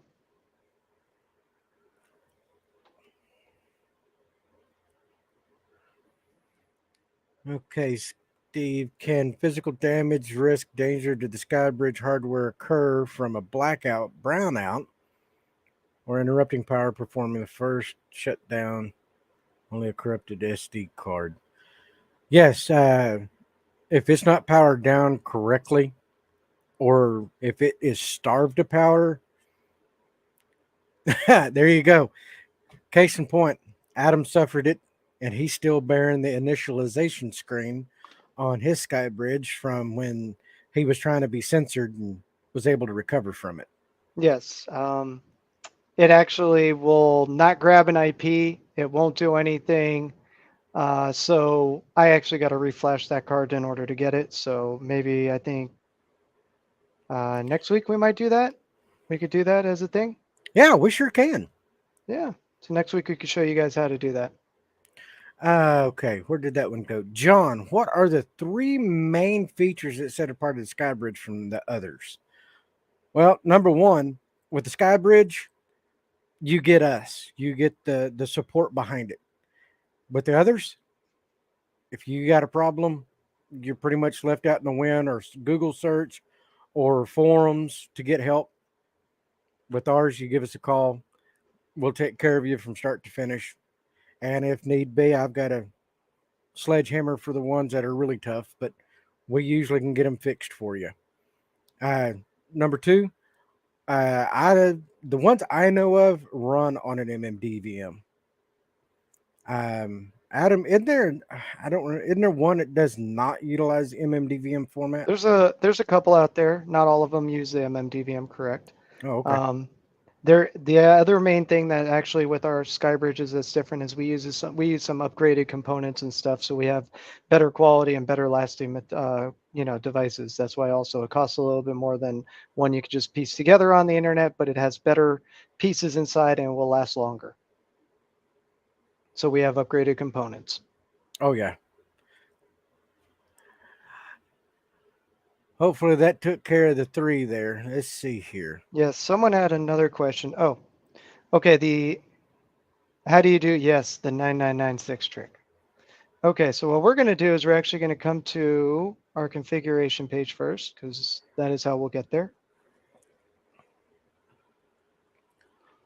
Okay, Steve, can physical damage, risk, danger to the SkyBridge hardware occur from a blackout, brownout, or interrupting power performing the first shutdown? Only a corrupted SD card. Yes, if it's not powered down correctly, or if it is starved of power, there you go. Case in point, Adam suffered it, and he's still bearing the initialization screen on his SkyBridge from when he was trying to be censored and was able to recover from it. Yes. It actually will not grab an IP. It won't do anything. So I actually got to reflash that card in order to get it. So maybe I think next week we might do that. We could do that as a thing. Yeah, we sure can. Yeah. So next week we could show you guys how to do that. Okay, where did that one go? John, what are the three main features that set apart the SkyBridge from the others? Well, number one, with the SkyBridge, you get us. You get the support behind it. With the others, if you got a problem, you're pretty much left out in the wind or Google search or forums to get help. With ours, you give us a call. We'll take care of you from start to finish. And if need be, I've got a sledgehammer for the ones that are really tough, but we usually can get them fixed for you. Uh, Number two, the ones I know of run on an MMDVM. Adam, isn't there? I don't. Isn't there one that does not utilize MMDVM format? There's a couple out there. Not all of them use the MMDVM, correct? Oh, okay. The other main thing that actually with our SkyBridges that's different is we use some upgraded components and stuff, so we have better quality and better lasting devices. That's why also it costs a little bit more than one you could just piece together on the internet, but it has better pieces inside and will last longer. So we have upgraded components. Oh yeah. Hopefully that took care of the three there. Let's see here. Yes, someone had another question. Oh, okay. How do you do? Yes, the 9996 trick. Okay, so what we're going to do is we're actually going to come to our configuration page first, because that is how we'll get there.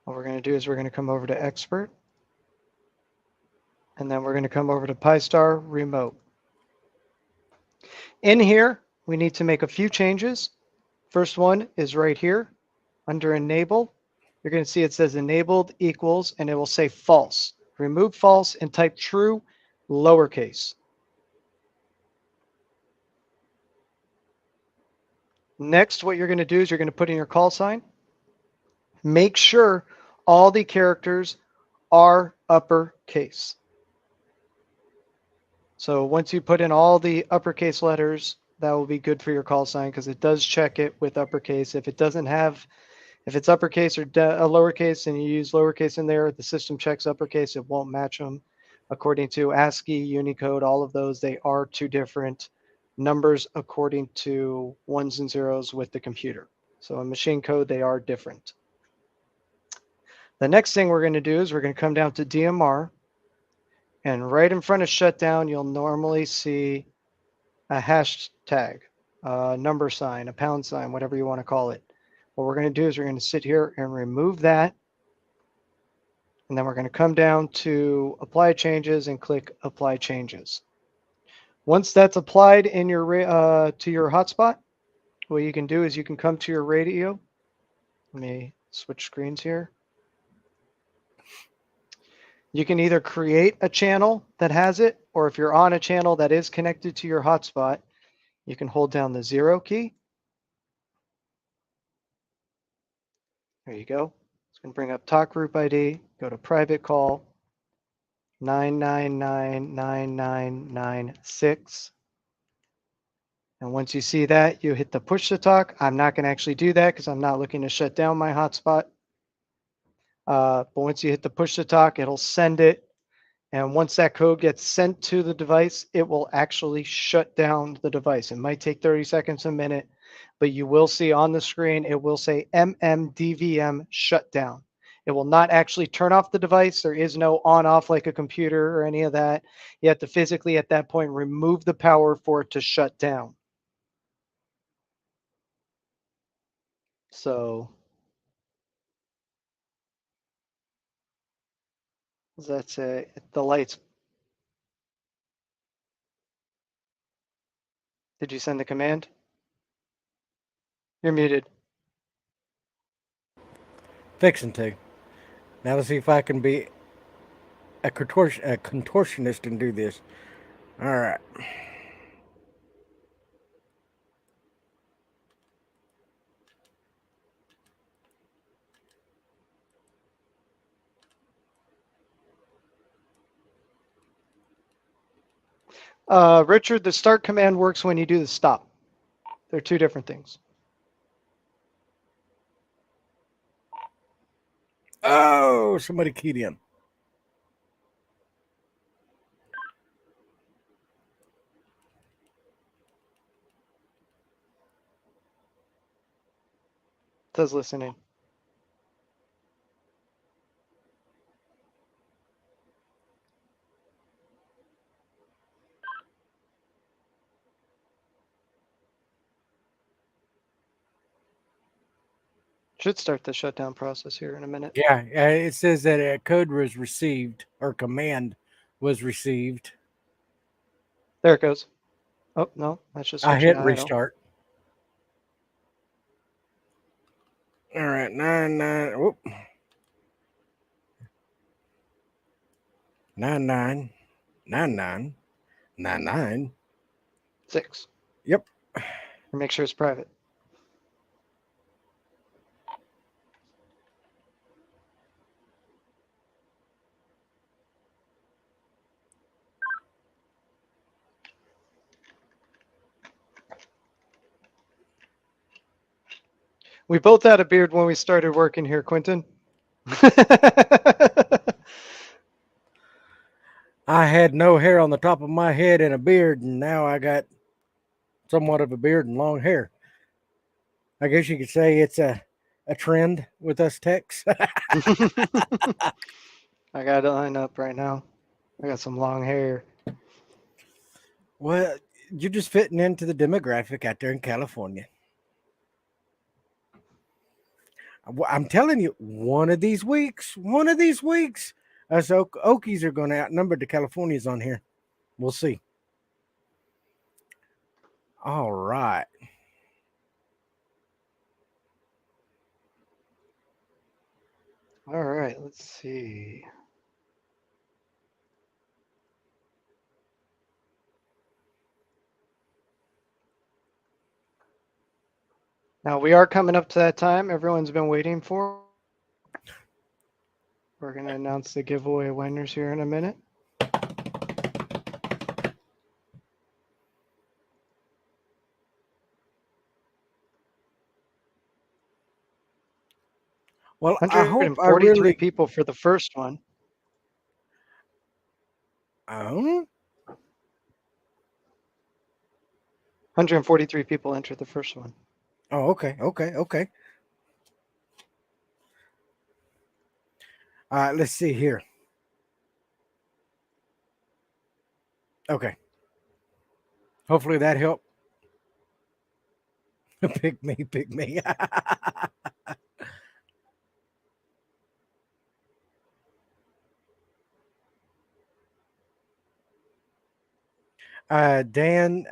What we're going to do is we're going to come over to Expert, and then we're going to come over to Pi-Star Remote. In here, we need to make a few changes. First one is right here under Enable. You're going to see it says Enabled equals, and it will say false. Remove false and type true, lowercase. Next, what you're going to do is you're going to put in your call sign. Make sure all the characters are uppercase. So once you put in all the uppercase letters, that will be good for your call sign because it does check it with uppercase. If it doesn't have, if it's uppercase or a lowercase and you use lowercase in there, the system checks uppercase, it won't match them. According to ASCII, Unicode, all of those, they are two different numbers according to ones and zeros with the computer. So in machine code, they are different. The next thing we're going to do is we're going to come down to DMR, and right in front of shutdown, you'll normally see a hashtag, a number sign, a pound sign, whatever you want to call it. What we're going to do is we're going to sit here and remove that, and then we're going to come down to apply changes and click apply changes. Once that's applied in your to your hotspot, what you can do is you can come to your radio. Let me switch screens here. You can either create a channel that has it, or if you're on a channel that is connected to your hotspot, you can hold down the 0 key. There you go. It's going to bring up talk group ID, go to private call, 9999996. And once you see that, you hit the push to talk. I'm not going to actually do that because I'm not looking to shut down my hotspot. But once you hit the push to talk, it'll send it. And once that code gets sent to the device, it will actually shut down the device. It might take 30 seconds, a minute, but you will see on the screen, it will say MMDVM shutdown. It will not actually turn off the device. There is no on off like a computer or any of that. You have to physically at that point remove the power for it to shut down. So that's it. The lights. Did you send the command? You're muted. Fixing to. Now let's see if I can be a contortionist and do this. All right. Richard, the start command works when you do the stop. They're two different things. Oh, somebody keyed in. does listening. Should start the shutdown process here in a minute. Yeah, it says that a code was received or command was received. There it goes. Oh, no, that's just I switching hit to idle. restart. All right, 99. Whoop. 99. 6. Yep. Or make sure it's private. We both had a beard when we started working here, Quentin. I had no hair on the top of my head and a beard, and now I got somewhat of a beard and long hair. I guess you could say it's a trend with us techs. I got to line up right now. I got some long hair. Well, you're just fitting into the demographic out there in California. I'm telling you, one of these weeks, us Okies are going to outnumber the Californians on here. We'll see. All right. All right, let's see. Now we are coming up to that time everyone's been waiting for. We're going to announce the giveaway winners here in a minute. Well, I hope I 143 really. people for the first one. 143 people entered the first one. Oh, okay. All right, let's see here. Okay. Hopefully that helped. Pick me. Dan,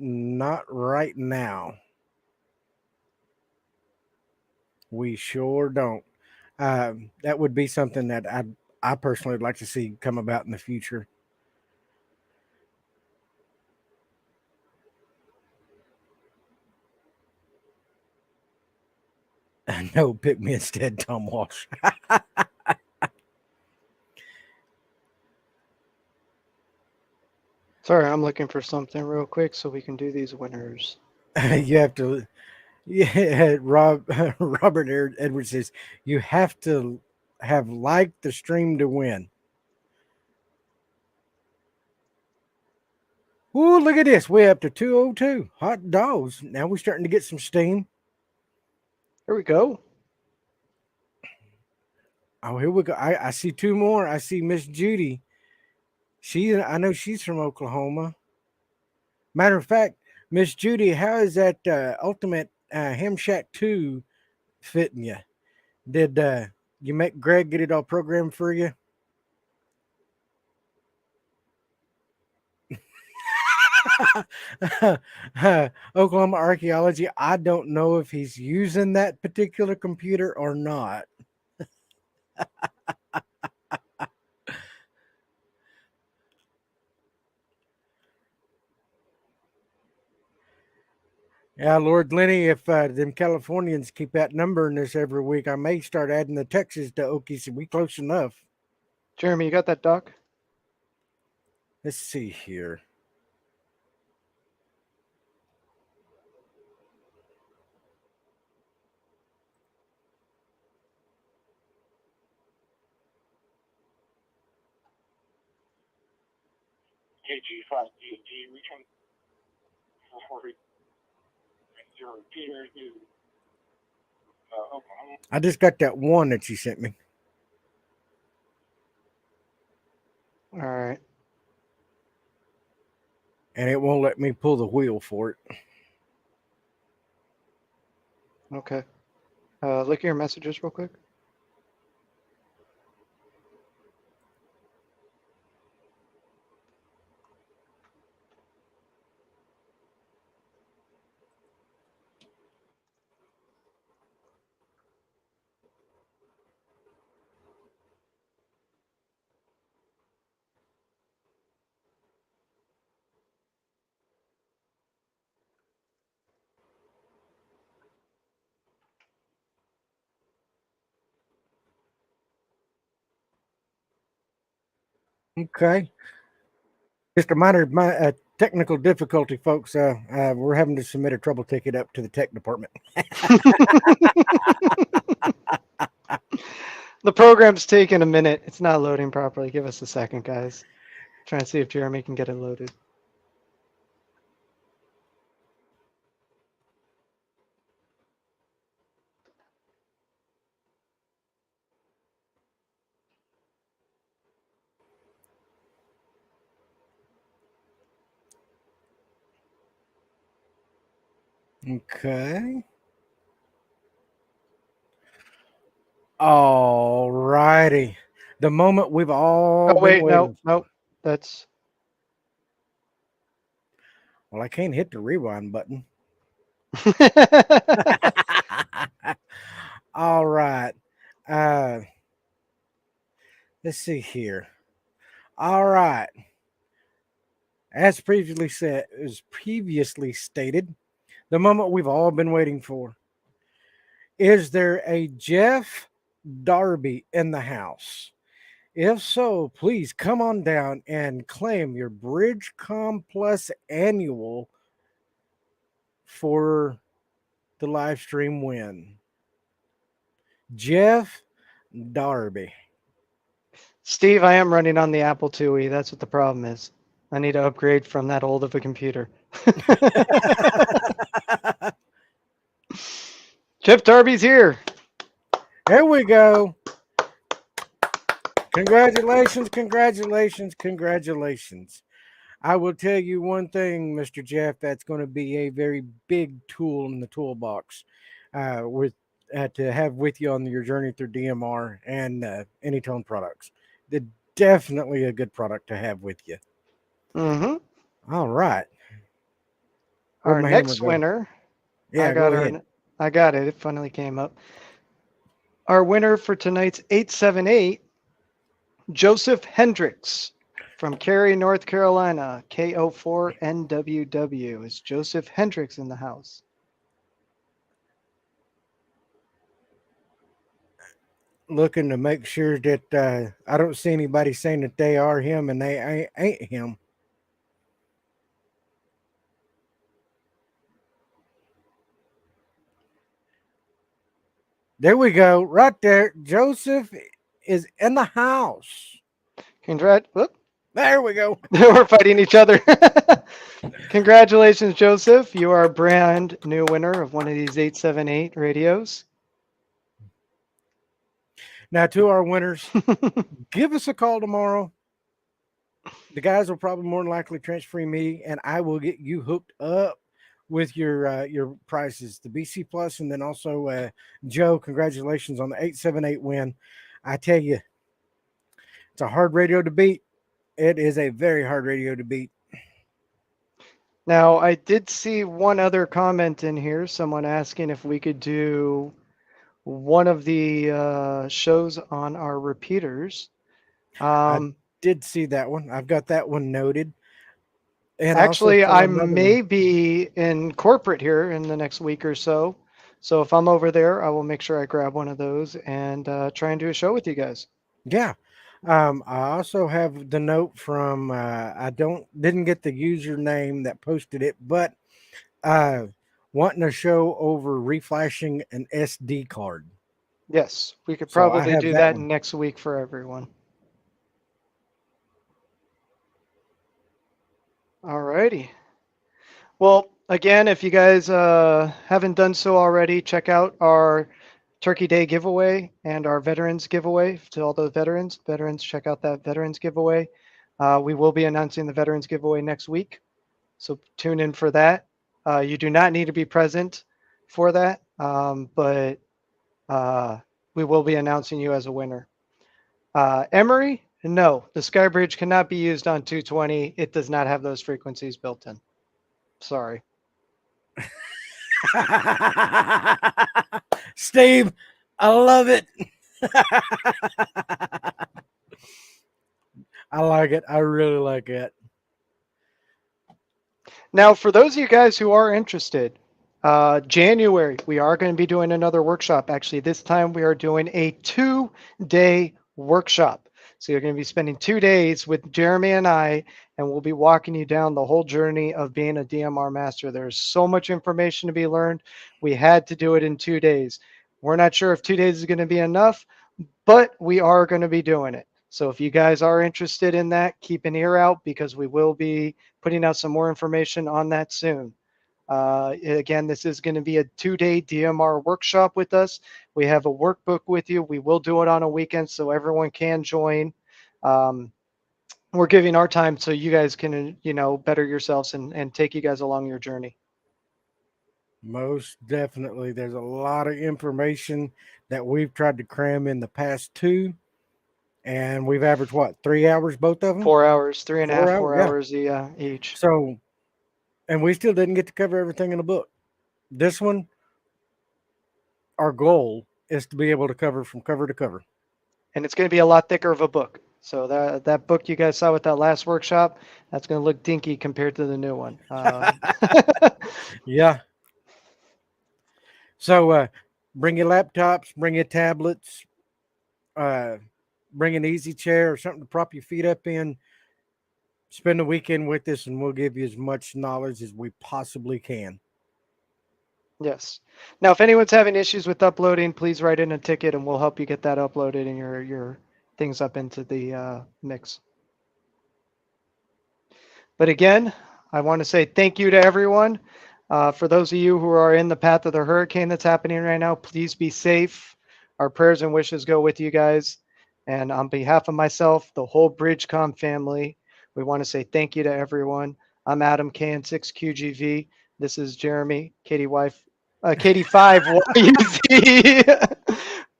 not right now. We sure don't. That would be something that I personally would like to see come about in the future. No, pick me instead, Tom Walsh. Sorry, I'm looking for something real quick so we can do these winners. You have to. Yeah, Robert Edwards says you have to have liked the stream to win. Ooh, look at this. We're up to 202. Hot dogs. Now we're starting to get some steam. Here we go. Oh, here we go. I see two more. I see Miss Judy. I know she's from Oklahoma. Matter of fact, Miss Judy, how is that Ultimate Ham Shack 2 fitting you? Did you make Greg get it all programmed for you? Oklahoma Archaeology. I don't know if he's using that particular computer or not. Yeah, Lord Lenny, if them Californians keep outnumbering us every week, I may start adding the Texas to Okies. We close enough. Jeremy, you got that doc? Let's see here. KG5DG, return 4 0 Peter, I just got that one that you sent me. All right. And it won't let me pull the wheel for it. Okay. Look at your messages real quick. Okay. Just a minor technical difficulty, folks. We're having to submit a trouble ticket up to the tech department. The program's taking a minute. It's not loading properly. Give us a second, guys. Trying to see if Jeremy can get it loaded. Okay. All righty. The moment we've all Oh, been wait, waiting. no. That's Well, I can't hit the rewind button. All right. Let's see here. All right. As previously stated, the moment we've all been waiting for. Is there a Jeff Darby in the house? If so, please come on down and claim your BridgeCom Plus annual for the live stream win. Jeff Darby. Steve, I am running on the Apple IIe. That's what the problem is. I need to upgrade from that old of a computer. Jeff Darby's here. There we go. Congratulations, congratulations, congratulations. I will tell you one thing, Mr. Jeff, that's going to be a very big tool in the toolbox to have with you on your journey through DMR and AnyTone products. They're definitely a good product to have with you. Mm-hmm. All right. Our next winner. Yeah, go ahead. I got it. It finally came up. Our winner for tonight's 878, Joseph Hendricks from Cary, North Carolina, KO4NWW. Is Joseph Hendricks in the house? Looking to make sure that I don't see anybody saying that they are him and they ain't him. There we go. Right there. Joseph is in the house. Whoop. There we go. We're fighting each other. Congratulations, Joseph. You are a brand new winner of one of these 878 radios. Now, to our winners, give us a call tomorrow. The guys will probably more than likely transfer me, and I will get you hooked up with your prices, the BC Plus, and then also Joe. Congratulations on the 878 win. I tell you, it's a hard radio to beat. It is a very hard radio to beat. Now, I did see one other comment in here. Someone asking if we could do one of the shows on our repeaters. I did see that one. I've got that one noted. And actually, I may be in corporate here in the next week or so. So if I'm over there, I will make sure I grab one of those and try and do a show with you guys. Yeah. I also have the note from I didn't get the username that posted it, but wanting a show over reflashing an SD card. Yes, we could probably do that next week for everyone. All righty. Well, again, if you guys haven't done so already, check out our Turkey Day giveaway and our veterans giveaway to all the veterans. Veterans, check out that veterans giveaway. We will be announcing the veterans giveaway next week, so tune in for that. You do not need to be present for that, but we will be announcing you as a winner. Emory, no, the SkyBridge cannot be used on 220. It does not have those frequencies built in. Sorry. Steve, I love it. I like it. I really like it. Now, for those of you guys who are interested, January, we are going to be doing another workshop. Actually, this time we are doing a 2-day workshop. So you're going to be spending 2 days with Jeremy and I, and we'll be walking you down the whole journey of being a DMR master. There's so much information to be learned. We had to do it in 2 days. We're not sure if 2 days is going to be enough, but we are going to be doing it. So if you guys are interested in that, keep an ear out because we will be putting out some more information on that soon. Again, this is going to be a 2-day DMR workshop with us. We have a workbook with you. We will do it on a weekend so everyone can join. We're giving our time so you guys can, better yourselves and take you guys along your journey. Most definitely. There's a lot of information that we've tried to cram in the past 2. And we've averaged what, 3 hours, both of them? 4 hours, 3.5, 4 4 hours, hours each. So, and we still didn't get to cover everything in the book. This one, our goal is to be able to cover from cover to cover. And it's going to be a lot thicker of a book. So that book you guys saw with that last workshop, that's going to look dinky compared to the new one. Yeah. So bring your laptops, bring your tablets, bring an easy chair or something to prop your feet up in. Spend the weekend with us, and we'll give you as much knowledge as we possibly can. Yes. Now, if anyone's having issues with uploading, please write in a ticket, and we'll help you get that uploaded and your things up into the mix. But again, I want to say thank you to everyone. For those of you who are in the path of the hurricane that's happening right now, please be safe. Our prayers and wishes go with you guys. And on behalf of myself, the whole BridgeCom family, we want to say thank you to everyone. I'm Adam, KN6QGV. This is Jeremy, KD5YUZ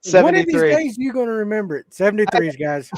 73. One of these days, you're going to remember it. 73s, guys.